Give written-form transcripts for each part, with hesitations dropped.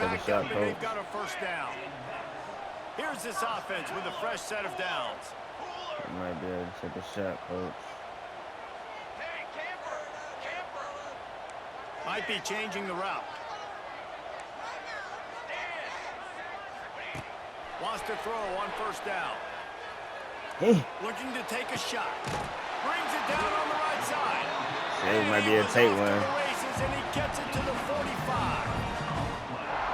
take a back shot, up, and coach. they've got a first down. Here's this offense with a fresh set of downs. You might be able to take a shot, coach. Might be changing the route. Wants to throw on first down. Hey. Looking to take a shot. Brings it down on the right side. It might be a take one. And he gets it to the 45.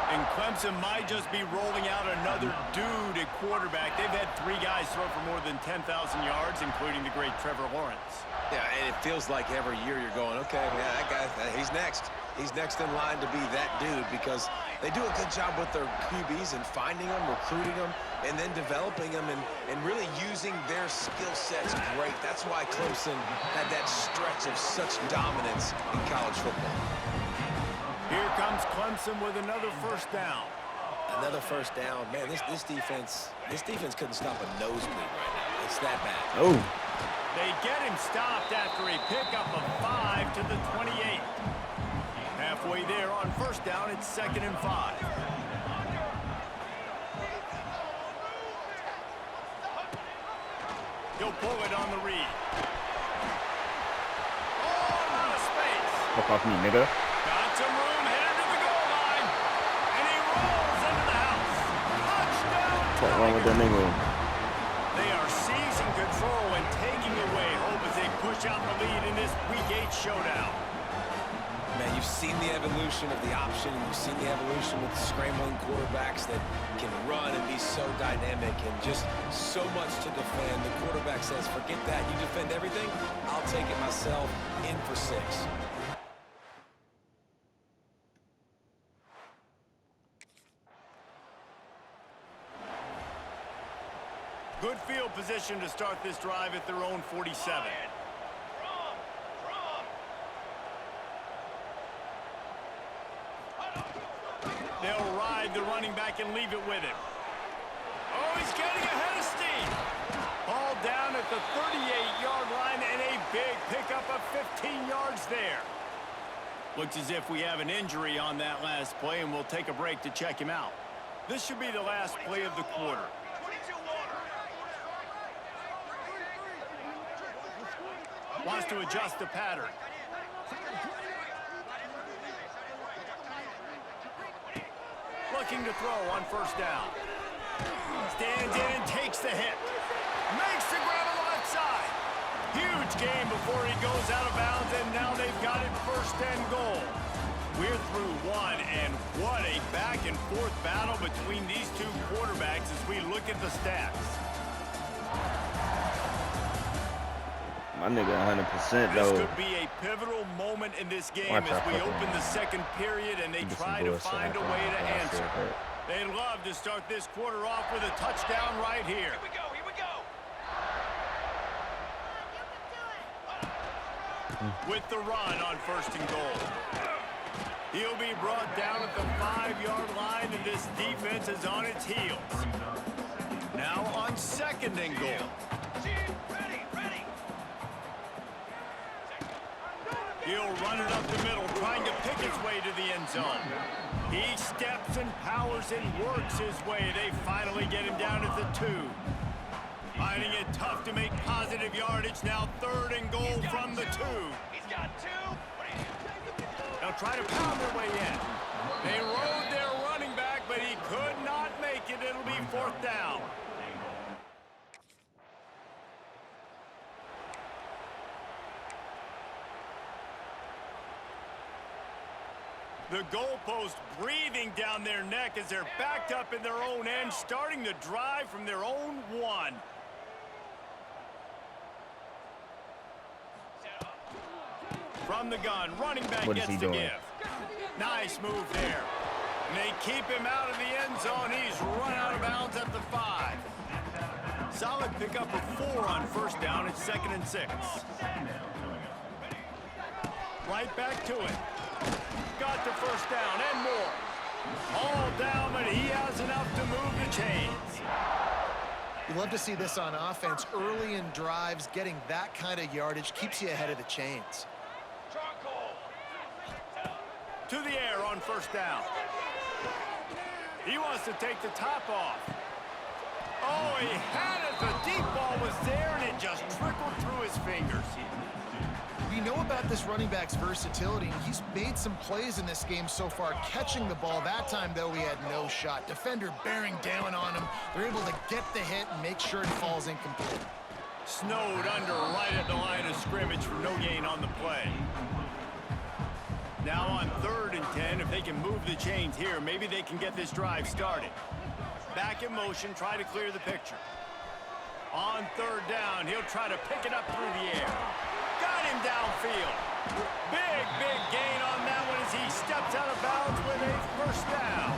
And Clemson might just be rolling out another dude at quarterback. They've had 3 guys throw for more than 10,000 yards, including the great Trevor Lawrence. Yeah, and it feels like every year you're going, okay, yeah, that guy, he's next. He's next in line to be that dude because they do a good job with their QBs and finding them, recruiting them, and then developing them and really using their skill sets great. That's why Clemson had that stretch of such dominance in college football. Here comes Clemson with another first down. Another first down. Man, this defense couldn't stop a nosebleed right now. It's that bad. Oh. They get him stopped after a pickup of 5 to the 28. Halfway there on first down, it's 2nd and 5. He'll pull it on the read. Oh, out of space. Fuck off me, nigga. Got some room, headed to the goal line. And he rolls into the house. Touchdown, What's wrong with that nigga? They are seizing control and taking away hope as they push out the lead in this Week 8 showdown. Man, you've seen the evolution of the option, and you've seen the evolution with the scrambling quarterbacks that can run and be so dynamic and just so much to defend. The quarterback says, forget that, you defend everything, I'll take it myself, in for 6. Good field position to start this drive at their own 47. They'll ride the running back and leave it with him. Oh, he's getting ahead of steam. Ball down at the 38-yard line and a big pickup of 15 yards there. Looks as if we have an injury on that last play, and we'll take a break to check him out. This should be the last play of the quarter. Wants to adjust the pattern. Looking to throw on first down. Stands in and takes the hit. Makes the grab on the left side. Huge gain before he goes out of bounds, and now they've got it 1st and goal. We're through 1, and what a back-and-forth battle between these 2 quarterbacks as we look at the stats. My nigga 100% though. This could be a pivotal moment in this game as we open the 2nd period and they try to find a way to answer. They'd love to start this quarter off with a touchdown right here. Here we go, here we go. With the run on 1st and goal. He'll be brought down at the 5-yard line, and this defense is on its heels. Now on 2nd and goal. He'll run it up the middle, trying to pick his way to the end zone. He steps and powers and works his way. They finally get him down at the 2. Finding it tough to make positive yardage. Now 3rd and goal from the 2. He's got 2. They'll try to pound their way in. They rode their running back, but he could not make it. It'll be 4th down. The goalpost breathing down their neck as they're backed up in their own end, starting the drive from their own 1. From the gun, running back gets the give. Nice move there. And they keep him out of the end zone. He's run out of bounds at the 5. Solid pickup of 4 on first down. It's 2nd and 6. Right back to it. Got the first down and more. All down, but he has enough to move the chains. You love to see this on offense. Early in drives, getting that kind of yardage keeps you ahead of the chains. To the air on first down. He wants to take the top off. Oh, he had it. The deep ball was there, and it just trickled through his fingers. We know about this running back's versatility. He's made some plays in this game so far, catching the ball. That time, though, he had no shot. Defender bearing down on him. They're able to get the hit and make sure it falls incomplete. Snowed under right at the line of scrimmage for no gain on the play. Now on 3rd and 10, if they can move the chains here, maybe they can get this drive started. Back in motion, try to clear the picture. On 3rd down, he'll try to pick it up through the air. Got him downfield. Big gain on that one as he steps out of bounds with a 1st down.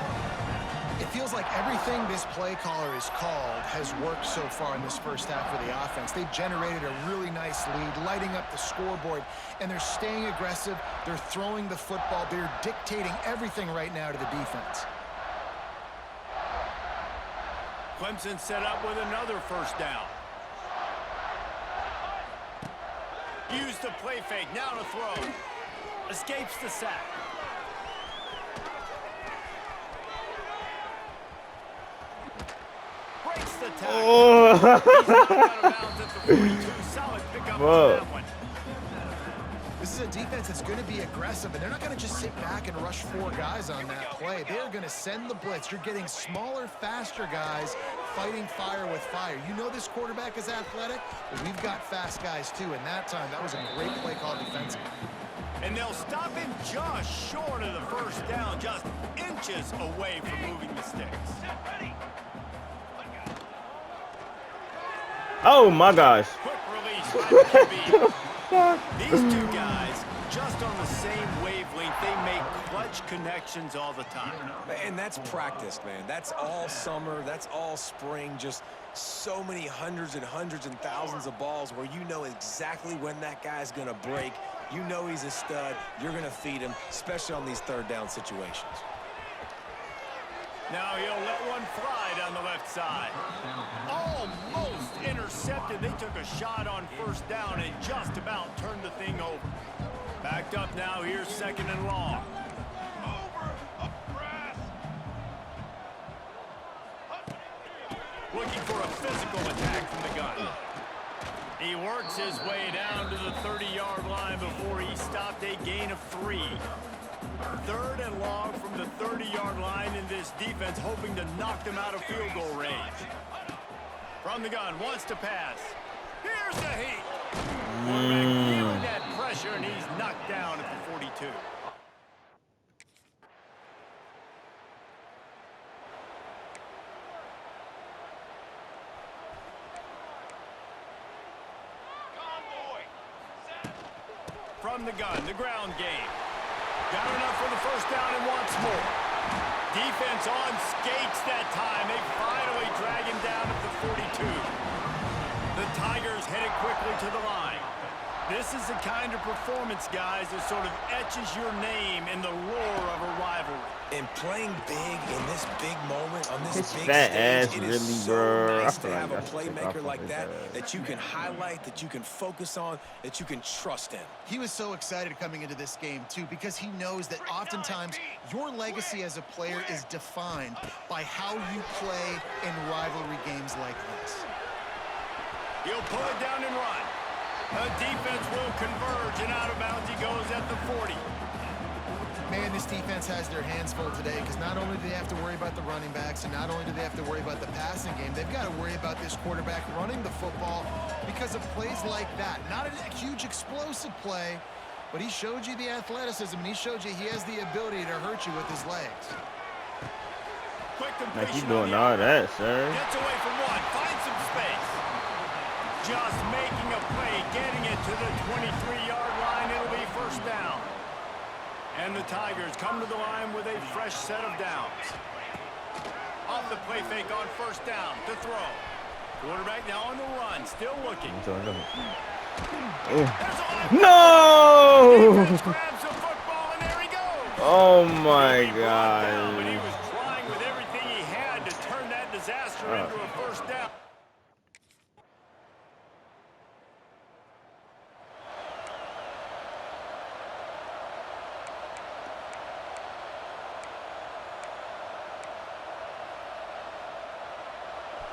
It feels like everything this play caller has called has worked so far in this first half of the offense. They've generated a really nice lead, lighting up the scoreboard, and they're staying aggressive. They're throwing the football. They're dictating everything right now to the defense. Clemson set up with another 1st down. Use the play fake, now to throw. Escapes the sack. Breaks the tackle. Oh. He's knocked out of bounds at the 42. Solid pickup on that one. This is a defense that's going to be aggressive, and they're not going to just sit back and rush 4 guys on that play. They're going to send the blitz. You're getting smaller, faster guys fighting fire with fire. You know this quarterback is athletic, but we've got fast guys too, and that time, that was a great play call defensively. And they'll stop him just short of the 1st down, just inches away from moving the sticks. Oh my gosh. Quick release by the QB. These two guys, just on the same wavelength, they make clutch connections all the time. And that's practice, man. That's all summer. That's all spring. Just so many hundreds and thousands of balls where you know exactly when that guy's going to break. You know he's a stud. You're going to feed him, especially on these 3rd down situations. Now he'll let one fly down the left side. Almost intercepted. They took a shot on 1st down and just about turned the thing over. Backed up now. Here's 2nd and long. Looking for a physical attack from the gun. He works his way down to the 30-yard line before he stopped a gain of 3. 3rd and long from the 30-yard line, in this defense hoping to knock them out of field goal range. From the gun, wants to pass. Here's the heat. Quarterback feeling that pressure, and he's knocked down at the 42. From the gun, the ground game. Got enough for the 1st down and wants more. Defense on skates that time. They finally drag him down at the 42. The Tigers headed quickly to the line. This is the kind of performance, guys, that sort of etches your name in the roar of a rivalry. And playing big in this big moment, on this His big fat stage, ass it really, is so bro. nice I to feel have a like I should take playmaker off like of that, his that you can highlight, that you can focus on, that you can trust in. He was so excited coming into this game, too, because he knows that oftentimes your legacy as a player is defined by how you play in rivalry games like this. He'll pull it down and run. The defense will converge, and out of bounds he goes at the 40. Man, this defense has their hands full today because not only do they have to worry about the running backs and not only do they have to worry about the passing game, they've got to worry about this quarterback running the football because of plays like that. Not a huge explosive play, but he showed you the athleticism, and he showed you he has the ability to hurt you with his legs. Quick Like you completion doing on all the that, sir. Gets away from one, finds some space. Just making a play, getting it to the 23-yard line. It'll be 1st down. And the Tigers come to the line with a fresh set of downs. Off the play fake on 1st down to throw. Quarterback now on the run, still looking. No! Defense grabs the football, and there he goes. Oh my He brought down, but he God. was trying with everything he had to turn that disaster into a 1st down.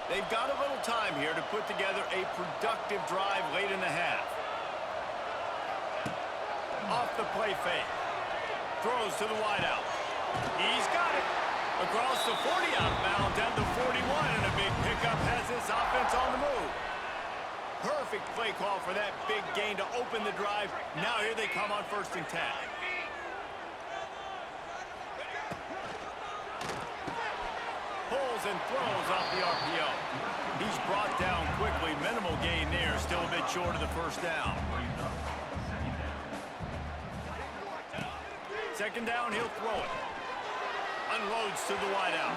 They've got a little time here to put together a productive drive late in the half. Off the play fake. Throws to the wideout. He's got it. Across the 40 outbound down to 41, and a big pickup has this offense on the move. Perfect play call for that big gain to open the drive. Now here they come on 1st and 10. Pulls and throws off the RPO. He's brought down quickly. Minimal gain there. Still a bit short of the 1st down. 2nd down, he'll throw it. Unloads to the wideout.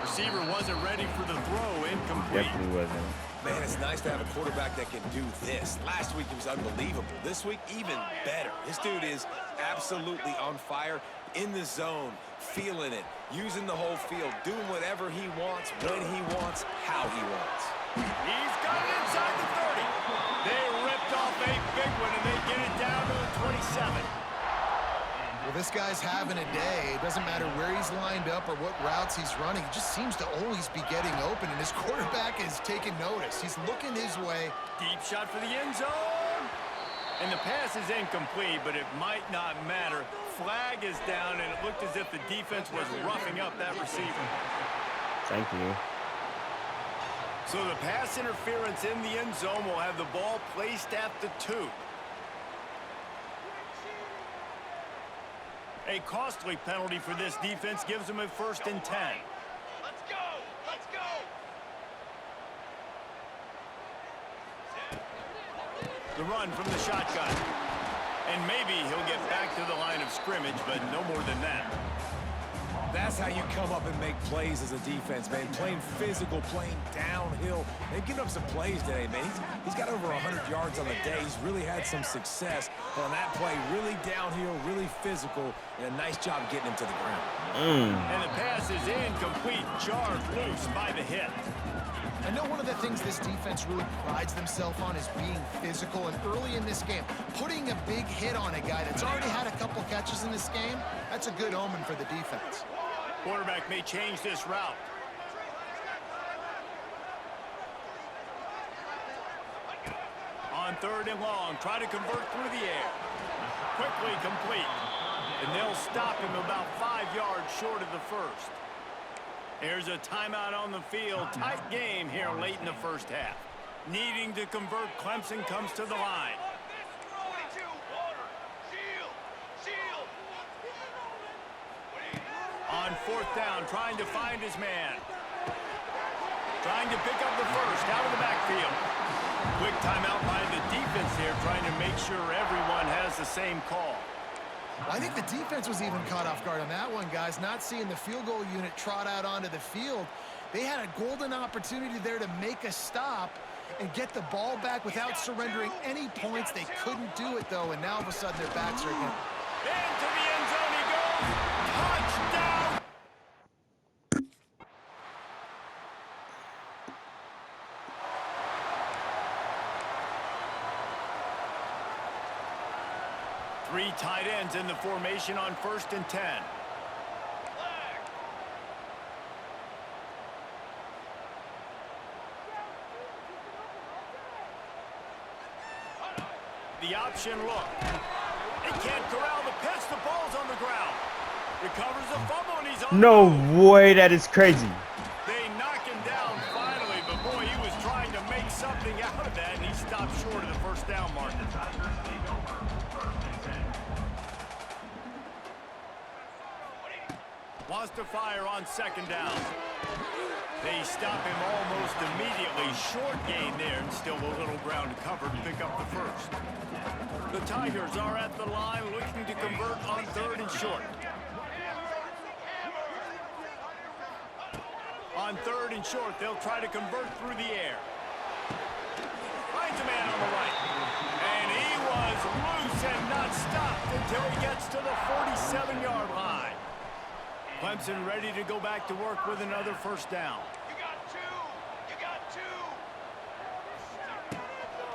Receiver wasn't ready for the throw. Incomplete. Definitely wasn't. Man, it's nice to have a quarterback that can do this. Last week, he was unbelievable. This week, even better. This dude is absolutely on fire, in the zone, feeling it, using the whole field, doing whatever he wants, when he wants, how he wants. He's got it inside the 30. They ripped off a big one, and they get it down to the 27. Well, this guy's having a day. It doesn't matter where he's lined up or what routes he's running. He just seems to always be getting open, and his quarterback is taking notice. He's looking his way. Deep shot for the end zone. And the pass is incomplete, but it might not matter. Flag is down, and it looked as if the defense was roughing up that receiver. Thank you. So the pass interference in the end zone will have the ball placed at the 2. A costly penalty for this defense gives them a 1st and 10. Let's go! Let's go! The run from the shotgun. And maybe he'll get back to the line of scrimmage, but no more than that. That's how you come up and make plays as a defense, man. Playing physical, playing downhill. They've given up some plays today, man. He's got over 100 yards on the day. He's really had some success on that play. Really downhill, really physical, and a nice job getting him to the ground. And the pass is incomplete, jarred loose by the hit. I know one of the things this defense really prides themselves on is being physical, and early in this game, putting a big hit on a guy that's already had a couple catches in this game, that's a good omen for the defense. Quarterback may change this route. On 3rd and long, try to convert through the air. Quickly complete. And they'll stop him about 5 yards short of the 1st. There's a timeout on the field. Tight game here late in the 1st half. Needing to convert, Clemson comes to the line. On 4th down, trying to find his man. Trying to pick up the 1st out of the backfield. Quick timeout by the defense here, trying to make sure everyone has the same call. I think the defense was even caught off guard on that one, guys. Not seeing the field goal unit trot out onto the field. They had a golden opportunity there to make a stop and get the ball back without surrendering any points. They couldn't do it, though, and now all of a sudden their backs are again. Into the end zone he goes. Touchdown! Three tight ends in the formation on 1st and 10. The option look. They can't corral the pitch. The ball's on the ground. Recovers the fumble, and he's on. No way, that is crazy. They knock him down finally, but boy, he was trying to make something out of that, and he stopped short of the 1st down marker. Wants to fire on 2nd down. They stop him almost immediately. Short gain there, and still a little ground to cover to pick up the 1st. The Tigers are at the line looking to convert on 3rd and short. On 3rd and short, they'll try to convert through the air. Finds a man on the right. And he was loose and not stopped until he gets to the 47-yard line. Clemson ready to go back to work with another 1st down. You got 2! You got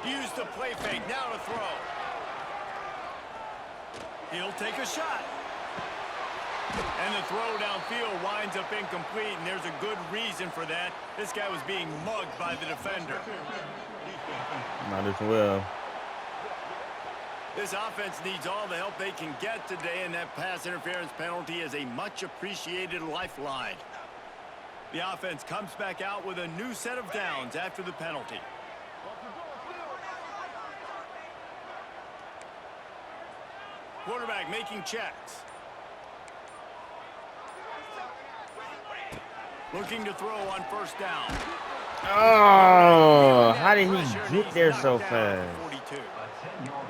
2! Use the play fake, now to throw. He'll take a shot. And the throw downfield winds up incomplete, and there's a good reason for that. This guy was being mugged by the defender. Might as well. This offense needs all the help they can get today, and that pass interference penalty is a much-appreciated lifeline. The offense comes back out with a new set of downs after the penalty. Quarterback making checks. Looking to throw on first down. Oh, how did he get there so fast?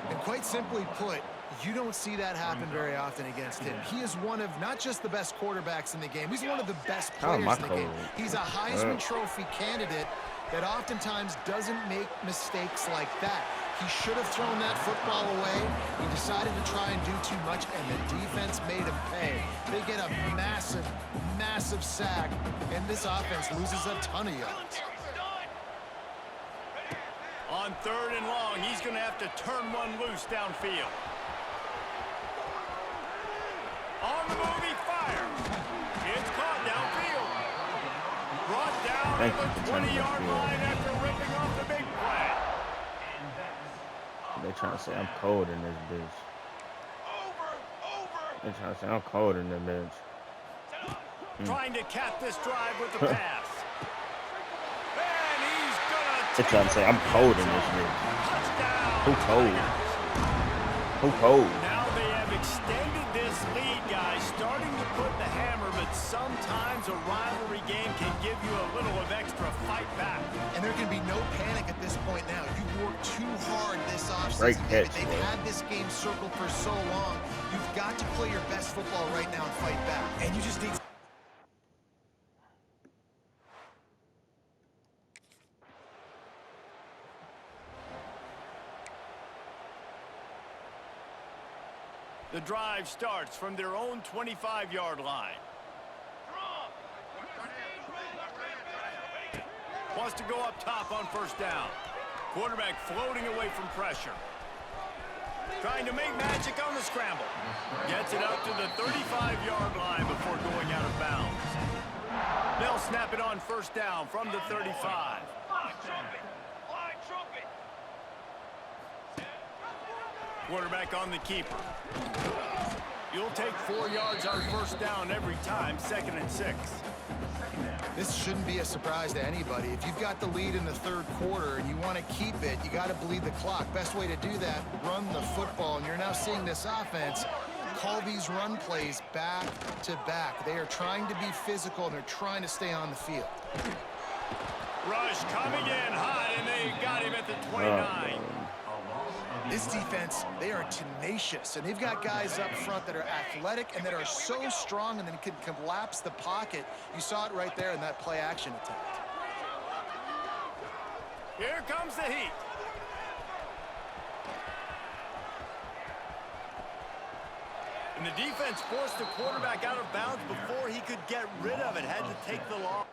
And quite simply put, you don't see that happen very often against him. He is one of not just the best quarterbacks in the game, he's one of the best players in the game. He's a Heisman Trophy candidate that oftentimes doesn't make mistakes like that. He should have thrown that football away. He decided to try and do too much, and the defense made him pay. They get a massive, massive sack, and this offense loses a ton of yards. On 3rd and long, he's going to have to turn one loose downfield. On the move, he fires. It's caught downfield. Brought down at the 20-yard line after ripping off the big play. They trying to say I'm cold in this bitch. They trying to say I'm cold in this bitch. Trying to cap this drive with the pass. And he's gonna They trying to say I'm cold in this bitch. touchdown. Who cold? Who cold? Now they have extended this lead, guys, starting to put the hammer, but sometimes a rivalry game can give you a little of extra fight back. And there can be no panic at this point now. You've worked too hard this Great offseason. catch, They've boy. had this game circled for so long. You've got to play your best football right now and fight back. And you just need... The drive starts from their own 25-yard line. Wants to go up top on first down. Quarterback floating away from pressure. Trying to make magic on the scramble. Gets it out to the 35-yard line before going out of bounds. They'll snap it on first down from the 35. Quarterback on the keeper. You'll take 4 yards on first down every time, 2nd and 6. This shouldn't be a surprise to anybody. If you've got the lead in the 3rd quarter and you want to keep it, you got to bleed the clock. Best way to do that, run the football. And you're now seeing this offense call these run plays back to back. They are trying to be physical, and they're trying to stay on the field. Rush coming in hot, and they got him at the 29. This defense, they are tenacious, and they've got guys up front that are athletic and that are so strong and then can collapse the pocket. You saw it right there in that play-action attempt. Here comes the heat. And the defense forced the quarterback out of bounds before he could get rid of it. Had to take the loss.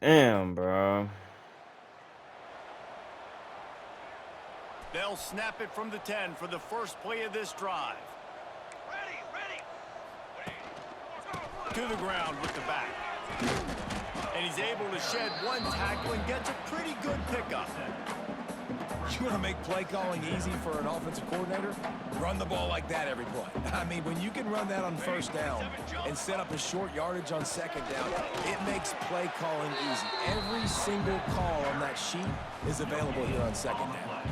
Damn, bro. They'll snap it from the 10 for the first play of this drive. To the ground with the back. And he's able to shed one tackle and gets a pretty good pickup. You want to make play calling easy for an offensive coordinator? Run the ball like that every play. I mean, when you can run that on first down and set up a short yardage on second down, it makes play calling easy. Every single call on that sheet is available here on second down.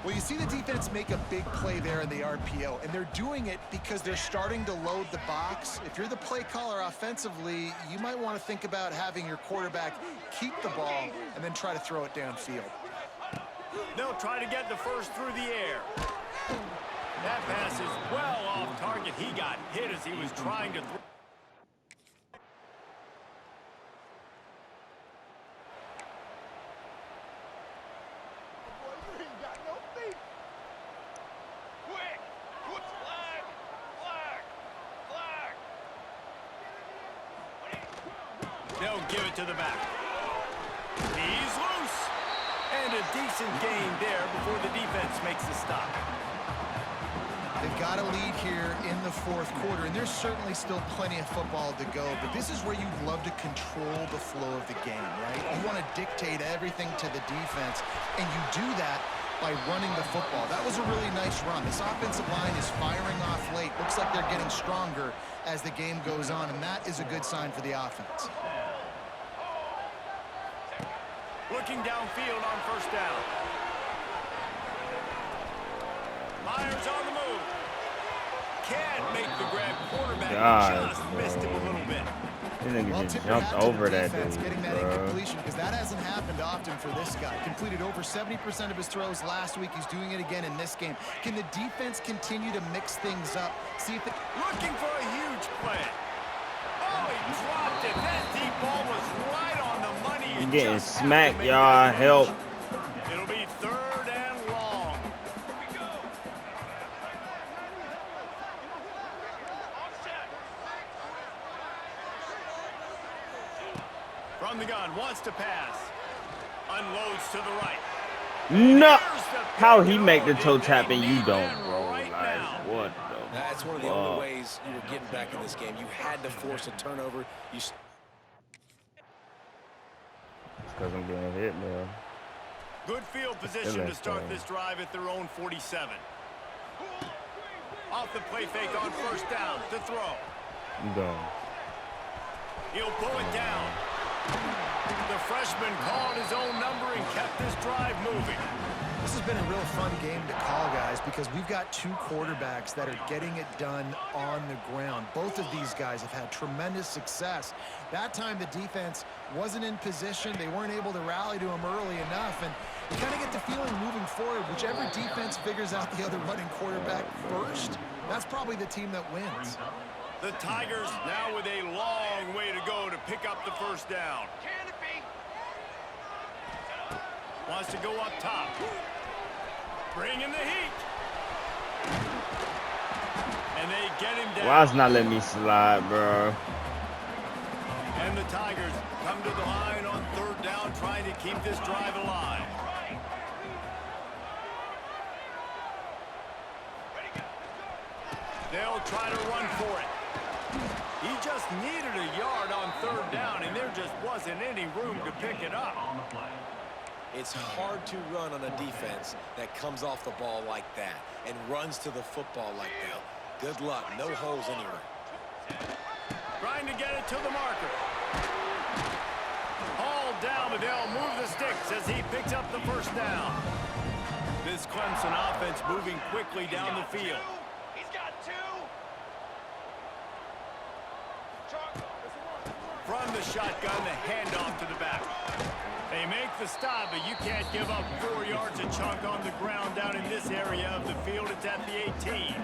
Well, you see the defense make a big play there in the RPO, and they're doing it because they're starting to load the box. If you're the play caller offensively, you might want to think about having your quarterback keep the ball and then try to throw it downfield. They'll try to get the first through the air. That pass is well off target. He got hit as he was trying to throw. They'll give it to the back. He's loose. And a decent gain there before the defense makes the stop. They've got a lead here in the fourth quarter, and there's certainly still plenty of football to go, but this is where you'd love to control the flow of the game, right? You want to dictate everything to the defense, and you do that by running the football. That was a really nice run. This offensive line is firing off late. Looks like they're getting stronger as the game goes on, and that is a good sign for the offense. Looking downfield on first down. Myers on the move. Can't make the grab. Quarterback just missed him a little bit. This nigga Well, just tip your jumped hat to the over that defense dude, getting that bro. incompletion, because that hasn't happened often for this guy. Completed over 70% of his throws last week. He's doing it again in this game. Can the defense continue to mix things up? See if it... Looking for a huge play. Oh, he dropped it. That deep ball was right on the money. You You getting just have to smacked, make y'all. that Help. catch. It'll be 3rd and long. From the gun, wants to pass. Unloads to the right. No. Here's the How pick. he make the Oh, toe did tap they and you need don't, that bro? right Like, now? what the That's one of the fuck? only ways you were getting back in this game. You had to force a turnover. It's because I'm getting hit, man. Good field position to start this drive at their own 47. Off the play fake on first down to throw. I'm gone. He'll pull it down. The freshman called his own number and kept this drive moving. This has been a real fun game to call, guys, because we've got two quarterbacks that are getting it done on the ground. Both of these guys have had tremendous success. That time the defense wasn't in position. They weren't able to rally to him early enough, and you kind of get the feeling moving forward, whichever defense figures out the other running quarterback first, that's probably the team that wins. The Tigers now with a long way to go to pick up the first down. Canopy. Wants to go up top. Bring in the heat. And they get him down. Why it's not letting me slide, bro? And the Tigers come to the line on 3rd down, trying to keep this drive alive. They'll try to run for it. He just needed a yard on 3rd down, and there just wasn't any room to pick it up. It's hard to run on a defense that comes off the ball like that and runs to the football like that. Good luck. No holes anywhere. Trying to get it to the marker. Hauled down, but they'll move the sticks as he picks up the first down. This Clemson offense moving quickly down the field. He's got 2. From the shotgun, the handoff to the back. They make the stop, but you can't give up 4 yards a chunk on the ground down in this area of the field. It's at the 18.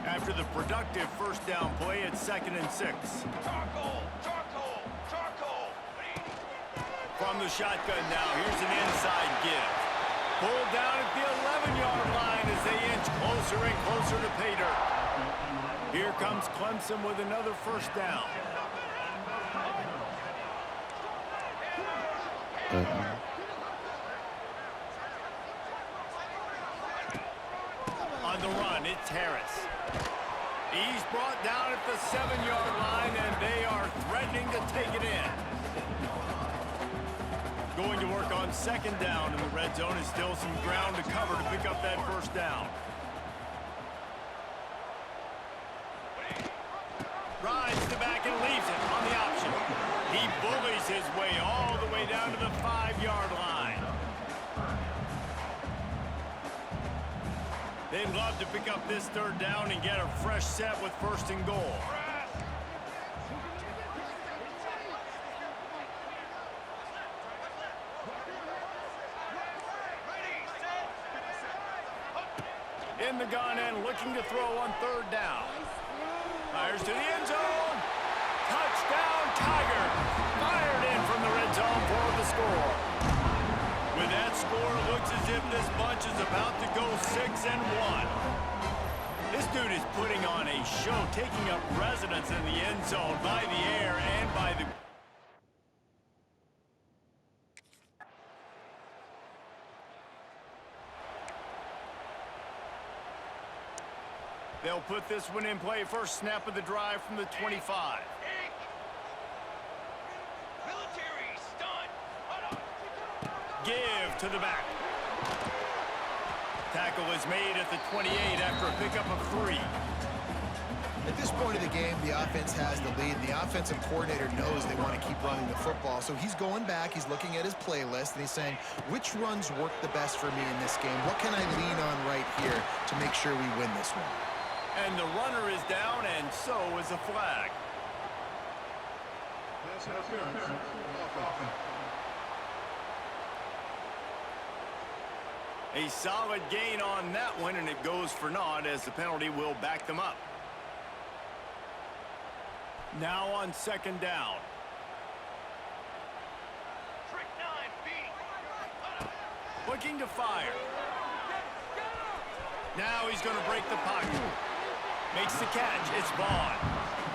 After the productive first down play, it's 2nd and 6. Charcoal. Charcoal. Charcoal. From the shotgun now, here's an inside give. Pulled down at the 11-yard line as they inch closer and closer to pay dirt. Here comes Clemson with another first down. On the run, it's Harris. He's brought down at the 7-yard line, and they are threatening to take it in. Going to work on 2nd down, and the red zone is still some ground to cover to pick up that first down. Rides the back and leaves it on the option. He bullies his way all the way down to the 5-yard line. They'd love to pick up this 3rd down and get a fresh set with 1st and goal. In the gun and looking to throw on 3rd down. Fires to the end zone. Touchdown, Tiger. Fired in from the red zone for the score. With that score, it looks as if this bunch is about to go 6-1. This dude is putting on a show, taking up residence in the end zone by the air and by the... They'll put this one in play. First snap of the drive from the 25. Military stunt. Give to the back. Tackle is made at the 28 after a pickup of 3. At this point of the game, the offense has the lead, and the offensive coordinator knows they want to keep running the football. So he's going back, he's looking at his playlist, and he's saying, which runs work the best for me in this game? What can I lean on right here to make sure we win this one? And the runner is down, and so is a flag. A solid gain on that one, and it goes for naught as the penalty will back them up. Now on second down. Trick 9B. Looking to fire. Now he's going to break the pocket. Makes the catch. It's Vaughn.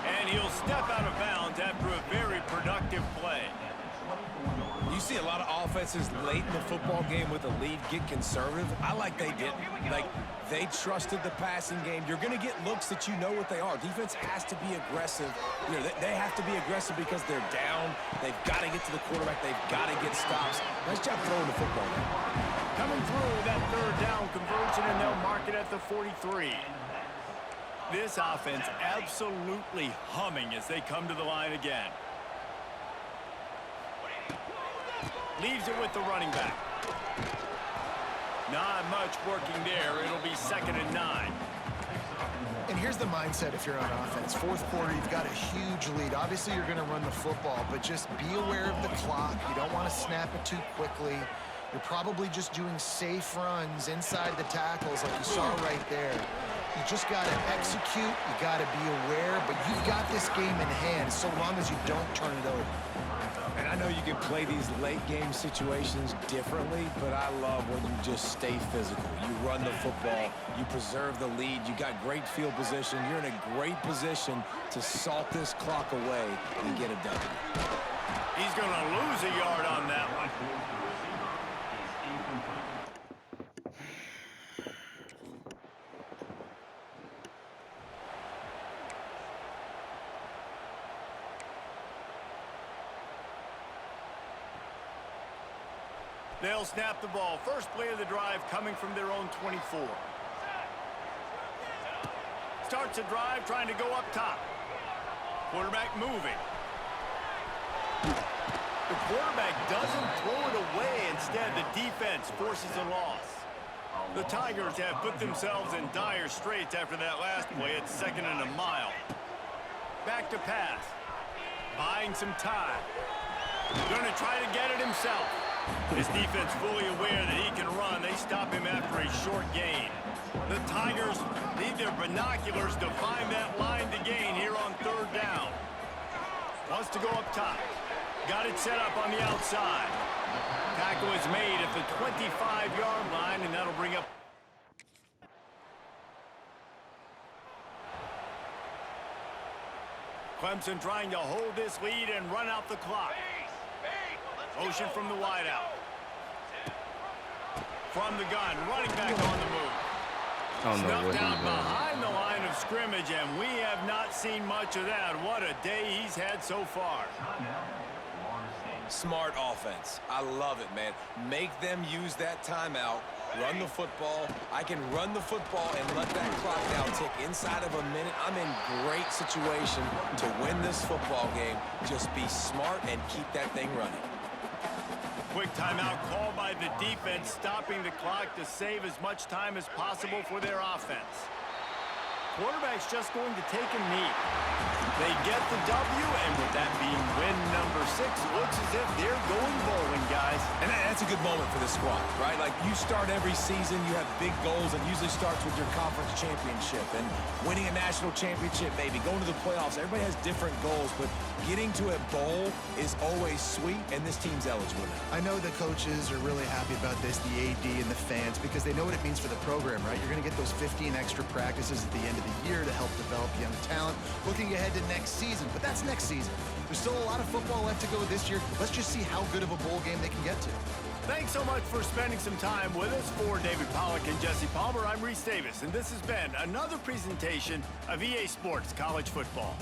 And he'll step out of bounds after a very productive play. You see a lot of offenses late in the football game with a lead get conservative. I like they didn't. Like, they trusted the passing game. You're going to get looks that you know what they are. Defense has to be aggressive. You know, they have to be aggressive because they're down. They've got to get to the quarterback. They've got to get stops. Nice job throwing the football now. Coming through that third down conversion, and they'll mark it at the 43. This offense absolutely humming as they come to the line again. Leaves it with the running back. Not much working there. It'll be 2nd and 9. And here's the mindset if you're on offense. Fourth quarter, you've got a huge lead. Obviously, you're going to run the football, but just be aware of the clock. You don't want to snap it too quickly. You're probably just doing safe runs inside the tackles like you saw right there. You just got to execute. You got to be aware, but you've got this game in hand so long as you don't turn it over. And I know you can play these late game situations differently, but I love when you just stay physical. You run the football, you preserve the lead, you got great field position, you're in a great position to salt this clock away and get it done. He's going to lose a yard on that one. They'll snap the ball. First play of the drive coming from their own 24. Starts a drive trying to go up top. Quarterback moving. The quarterback doesn't throw it away. Instead, the defense forces a loss. The Tigers have put themselves in dire straits after that last play. It's 2nd and a mile. Back to pass. Buying some time. Going to try to get it himself. His defense fully aware that he can run. They stop him after a short gain. The Tigers need their binoculars to find that line to gain here on third down. Wants to go up top. Got it set up on the outside. Tackle is made at the 25-yard line, and that'll bring up. Clemson trying to hold this lead and run out the clock. Motion from the wideout. From the gun, running back on the move. Snuffed out behind the line of scrimmage, and we have not seen much of that. What a day he's had so far. Smart offense. I love it, man. Make them use that timeout. Run the football. I can run the football and let that clock now tick inside of a minute. I'm in great situation to win this football game. Just be smart and keep that thing running. Quick timeout called by the defense, stopping the clock to save as much time as possible for their offense. Quarterback's just going to take a knee. They get the W, and with that being win number 6, looks as if they're going bowling, guys. And that's a good moment for the squad, right? Like, you start every season, you have big goals, and usually starts with your conference championship and winning a national championship, maybe going to the playoffs. Everybody has different goals, but getting to a bowl is always sweet, and this team's eligible now. I know the coaches are really happy about this, the AD and the fans, because they know what it means for the program, right? You're going to get those 15 extra practices at the end of the year to help develop young talent, looking ahead to next season. But that's next season. There's still a lot of football left to go this year. Let's just see how good of a bowl game they can get to. Thanks so much for spending some time with us. For David Pollack and Jesse Palmer, I'm Reese Davis, and this has been another presentation of EA Sports College Football.